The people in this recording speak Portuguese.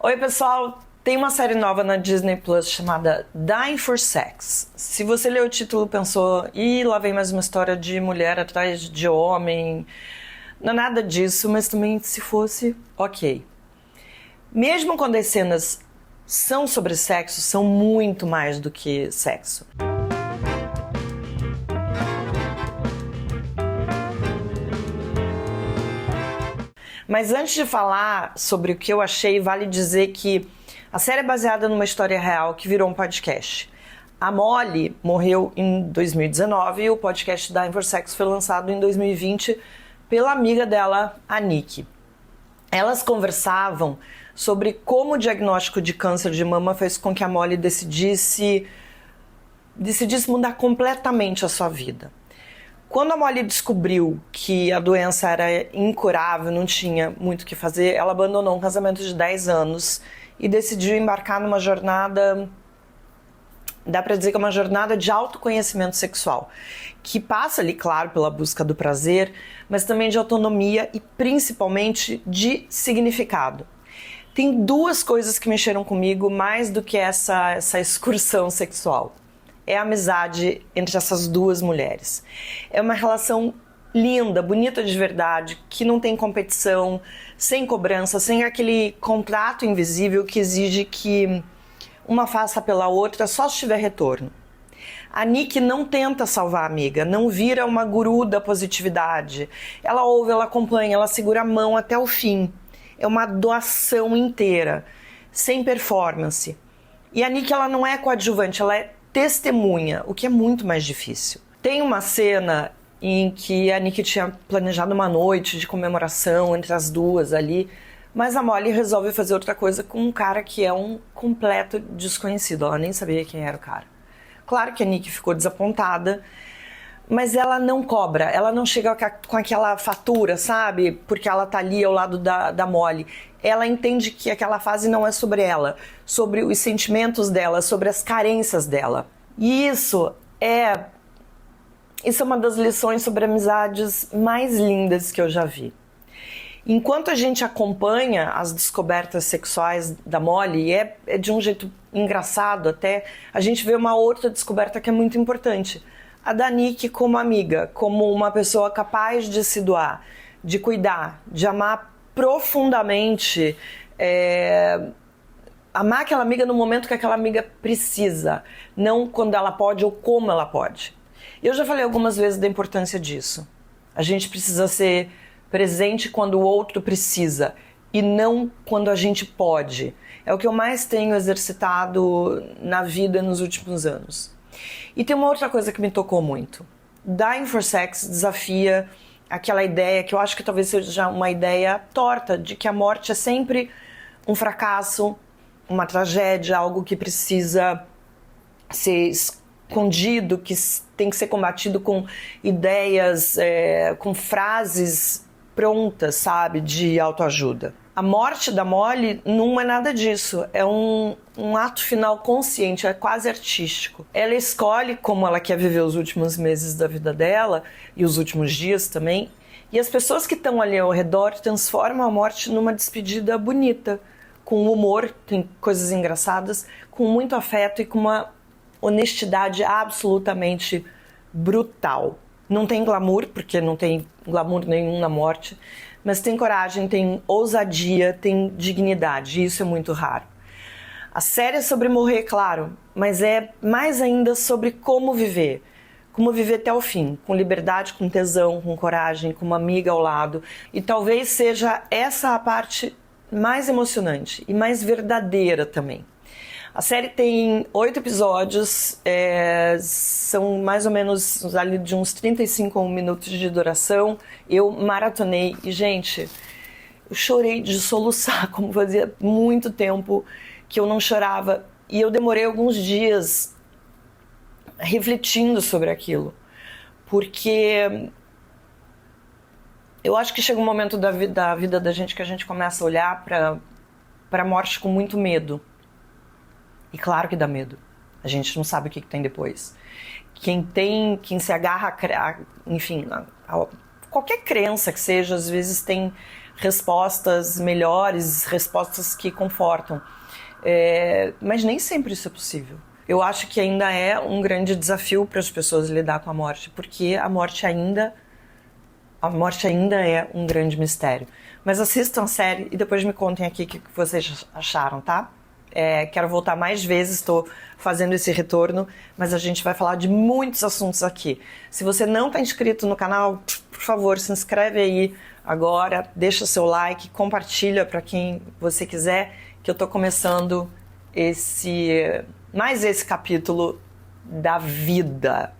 Oi, pessoal! Tem uma série nova na Disney Plus chamada Dying for Sex. Se você leu o título e pensou, lá vem mais uma história de mulher atrás de homem. Não é nada disso, mas também se fosse, ok. Mesmo quando as cenas são sobre sexo, são muito mais do que sexo. Mas antes de falar sobre o que eu achei, vale dizer que a série é baseada numa história real que virou um podcast. A Molly morreu em 2019 e o podcast Dying for Sex foi lançado em 2020 pela amiga dela, a Nick. Elas conversavam sobre como o diagnóstico de câncer de mama fez com que a Molly decidisse mudar completamente a sua vida. Quando a Molly descobriu que a doença era incurável, não tinha muito o que fazer, ela abandonou um casamento de 10 anos e decidiu embarcar numa jornada, dá pra dizer que é uma jornada de autoconhecimento sexual, que passa ali, claro, pela busca do prazer, mas também de autonomia e principalmente de significado. Tem duas coisas que mexeram comigo mais do que essa excursão sexual. É a amizade entre essas duas mulheres. É uma relação linda, bonita de verdade, que não tem competição, sem cobrança, sem aquele contrato invisível que exige que uma faça pela outra só se tiver retorno. A Nick não tenta salvar a amiga, não vira uma guru da positividade. Ela ouve, ela acompanha, ela segura a mão até o fim. É uma doação inteira, sem performance. E a Nick, ela não é coadjuvante, ela é testemunha, o que é muito mais difícil. Tem uma cena em que a Nick tinha planejado uma noite de comemoração entre as duas ali, mas a Molly resolve fazer outra coisa com um cara que é um completo desconhecido. Ela nem sabia quem era o cara. Claro que a Nick ficou desapontada, mas ela não cobra, ela não chega com aquela fatura, sabe? Porque ela tá ali ao lado da Molly. Ela entende que aquela fase não é sobre ela, sobre os sentimentos dela, sobre as carências dela. E isso é uma das lições sobre amizades mais lindas que eu já vi. Enquanto a gente acompanha as descobertas sexuais da Molly, e é de um jeito engraçado até, a gente vê uma outra descoberta que é muito importante. A da Nick como amiga, como uma pessoa capaz de se doar, de cuidar, de amar profundamente, amar aquela amiga no momento que aquela amiga precisa, não quando ela pode ou como ela pode. Eu já falei algumas vezes da importância disso. A gente precisa ser presente quando o outro precisa e não quando a gente pode. É o que eu mais tenho exercitado na vida nos últimos anos. E tem uma outra coisa que me tocou muito. Dying for Sex desafia aquela ideia que eu acho que talvez seja uma ideia torta, de que a morte é sempre um fracasso, uma tragédia, algo que precisa ser escondido, que tem que ser combatido com ideias, com frases prontas, sabe, de autoajuda. A morte da Molly não é nada disso, é um ato final consciente, é quase artístico. Ela escolhe como ela quer viver os últimos meses da vida dela, e os últimos dias também, e as pessoas que estão ali ao redor transformam a morte numa despedida bonita, com humor, tem coisas engraçadas, com muito afeto e com uma honestidade absolutamente brutal. Não tem glamour, porque não tem glamour nenhum na morte, mas tem coragem, tem ousadia, tem dignidade, e isso é muito raro. A série é sobre morrer, claro, mas é mais ainda sobre como viver até o fim, com liberdade, com tesão, com coragem, com uma amiga ao lado. E talvez seja essa a parte mais emocionante e mais verdadeira também. A série tem 8 episódios, são mais ou menos ali de uns 35 minutos de duração. Eu maratonei e, gente, eu chorei de soluçar, como fazia muito tempo que eu não chorava. E eu demorei alguns dias refletindo sobre aquilo, porque eu acho que chega um momento da vida da gente que a gente começa a olhar para a morte com muito medo. E claro que dá medo. A gente não sabe o que tem depois. Quem se agarra, enfim, a qualquer crença que seja, às vezes tem respostas melhores, respostas que confortam. Mas nem sempre isso é possível. Eu acho que ainda é um grande desafio para as pessoas lidar com a morte, porque a morte ainda é um grande mistério. Mas assistam a série e depois me contem aqui o que vocês acharam, tá? Quero voltar mais vezes, estou fazendo esse retorno, mas a gente vai falar de muitos assuntos aqui. Se você não está inscrito no canal, por favor, se inscreve aí agora, deixa seu like, compartilha para quem você quiser, que eu estou começando mais esse capítulo da vida.